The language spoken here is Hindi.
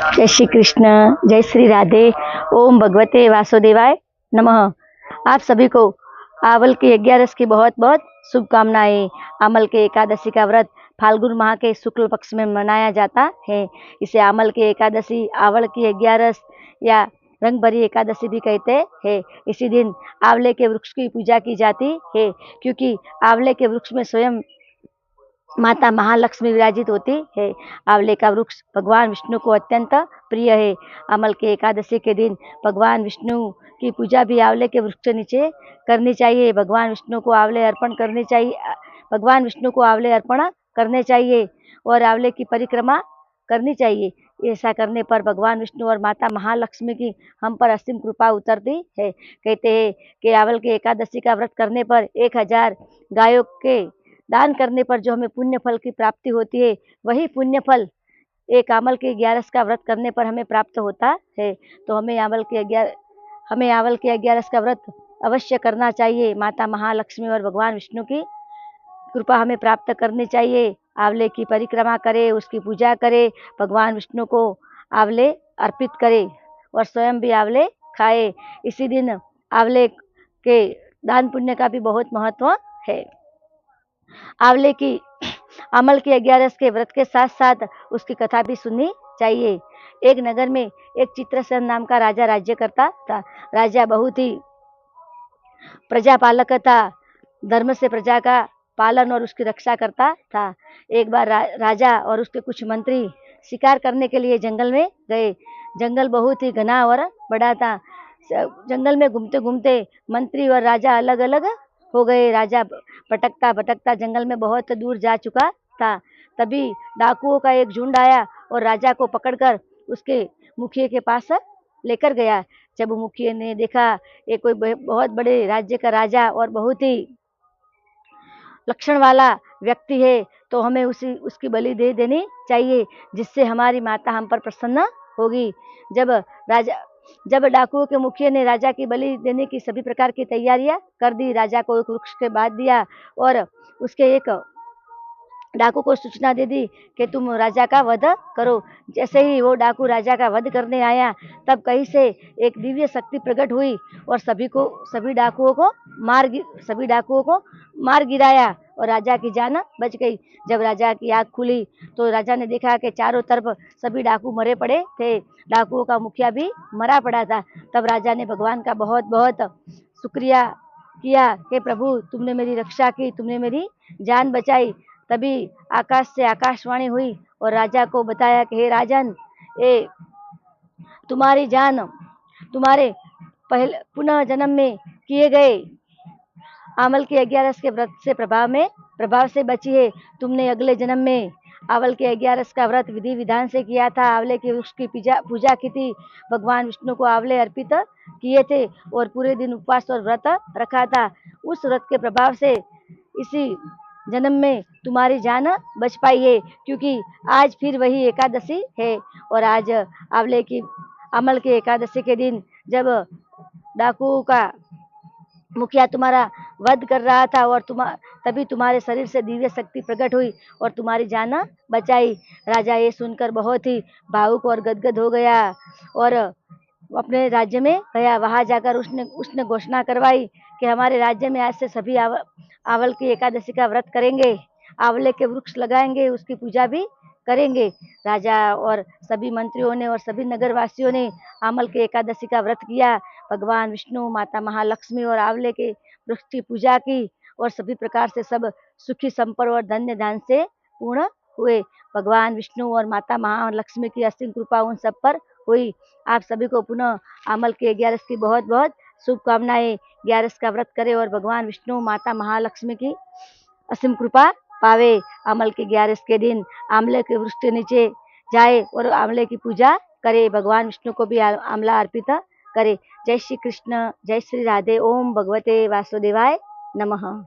जय श्री कृष्ण, जय श्री राधे। ओम भगवते वासुदेवाय नमः। आप सभी को आवल की 11 की बहुत बहुत शुभकामनाएं। आमल के एकादशी का व्रत फाल्गुन माह के शुक्ल पक्ष में मनाया जाता है। इसे आमल की एकादशी, आवल की 11 या रंग भरी एकादशी भी कहते हैं। इसी दिन आंवले के वृक्ष की पूजा की जाती है, क्योंकि आंवले के वृक्ष में स्वयं माता महालक्ष्मी विराजित होती है। आंवले का वृक्ष भगवान विष्णु को अत्यंत प्रिय है। अमल के एकादशी के दिन भगवान विष्णु की पूजा भी आंवले के वृक्ष के नीचे करनी चाहिए। भगवान विष्णु को आंवले अर्पण करने चाहिए। भगवान विष्णु को आंवले अर्पण करने चाहिए और आंवले की परिक्रमा करनी चाहिए। ऐसा करने पर भगवान विष्णु और माता महालक्ष्मी की हम पर असीम कृपा उतरती है। कहते हैं कि आंवल के एकादशी का व्रत करने पर 1000 गायों के दान करने पर जो हमें पुण्य फल की प्राप्ति होती है, वही पुण्य फल एक आंवल के 11 का व्रत करने पर हमें प्राप्त होता है। तो हमें आंवल के 11 का व्रत अवश्य करना चाहिए। माता महालक्ष्मी और भगवान विष्णु की कृपा हमें प्राप्त करनी चाहिए। आंवले की परिक्रमा करे, उसकी पूजा करे, भगवान विष्णु को आंवले अर्पित करे और स्वयं भी आंवले खाए। इसी दिन आंवले के दान पुण्य का भी बहुत महत्व है। आंवले की अमल की 11 के व्रत के साथ साथ उसकी कथा भी सुननी चाहिए। एक नगर में एक चित्रसेन नाम का राजा राज्य करता था। राजा बहुत ही प्रजापालक था। धर्म से प्रजा का पालन और उसकी रक्षा करता था। एक बार राजा और उसके कुछ मंत्री शिकार करने के लिए जंगल में गए। जंगल बहुत ही घना और बड़ा था। जंगल में घूमते घूमते मंत्री और राजा अलग अलग हो गए। राजा भटकता भटकता जंगल में बहुत दूर जा चुका था। तभी डाकुओं का एक झुंड आया और राजा को पकड़कर उसके मुखिया के पास लेकर गया। जब मुखिया ने देखा ये कोई बहुत बड़े राज्य का राजा और बहुत ही लक्षण वाला व्यक्ति है, तो हमें उसकी बलि दे देनी चाहिए, जिससे हमारी माता हम पर प्रसन्न होगी। जब डाकुओं के मुखिया ने राजा की बलि देने की सभी प्रकार की तैयारियां कर दी, राजा को एक वृक्ष के बांध दिया और उसके एक डाकू को सूचना दे दी कि तुम राजा का वध करो। जैसे ही वो डाकू राजा का वध करने आया, तब कहीं से एक दिव्य शक्ति प्रकट हुई और सभी डाकुओं को मार गिराया और राजा की जान बच गई। जब राजा की आँख खुली तो राजा ने देखा कि चारों तरफ सभी डाकू मरे पड़े थे। डाकुओं का मुखिया भी मरा पड़ा था। तब राजा ने भगवान का बहुत बहुत शुक्रिया किया कि प्रभु, तुमने मेरी रक्षा की, तुमने मेरी जान बचाई। तभी आकाश से आकाशवाणी हुई और राजा को बताया कि हे राजन, ये तुम्हारी जान तुम्हारे पहले पुनः जन्म में किए गए आंवल के 11 के व्रत से प्रभाव से बची है। तुमने अगले जन्म में आंवल के 11 का व्रत विधि विधान से किया था। आंवले के वृक्ष की पूजा की थी। भगवान विष्णु को आंवले अर्पित किए थे और पूरे दिन उपवास और व्रत रखा था। उस व्रत के प्रभाव से इसी जन्म में तुम्हारी जान बच पाई है, क्योंकि आज फिर वही एकादशी है। और आज अमल की एकादशी के दिन जब डाकुओं का मुखिया तुम्हारा वध कर रहा था और तभी तुम्हारे शरीर से दिव्य शक्ति प्रकट हुई और तुम्हारी जान बचाई। राजा ये सुनकर बहुत ही भावुक और गदगद हो गया और अपने राज्य में गया। वहां जाकर उसने घोषणा करवाई कि हमारे राज्य में आज से सभी आंवल की एकादशी का व्रत करेंगे, आंवले के वृक्ष लगाएंगे, उसकी पूजा भी करेंगे। राजा और सभी मंत्रियों ने और सभी नगरवासियों ने आंवल के एकादशी का व्रत किया। भगवान विष्णु, माता महालक्ष्मी और आंवले के वृक्ष की पूजा की और सभी प्रकार से सब सुखी संपन्न और धन्य धान से पूर्ण हुए। भगवान विष्णु और माता महालक्ष्मी की असीम कृपा उन सब पर हुई। आप सभी को पुनः आंवल के 11 की बहुत बहुत शुभकामनाएं। 11 का व्रत करें और भगवान विष्णु, माता महालक्ष्मी की असीम कृपा पावे। आंवल के 11 के दिन आंवले के वृक्ष के नीचे जाए और आंवले की पूजा करे। भगवान विष्णु को भी आंवला अर्पित करे। जय श्री कृष्ण, जय श्री राधे। ओम भगवते वासुदेवाय नमः।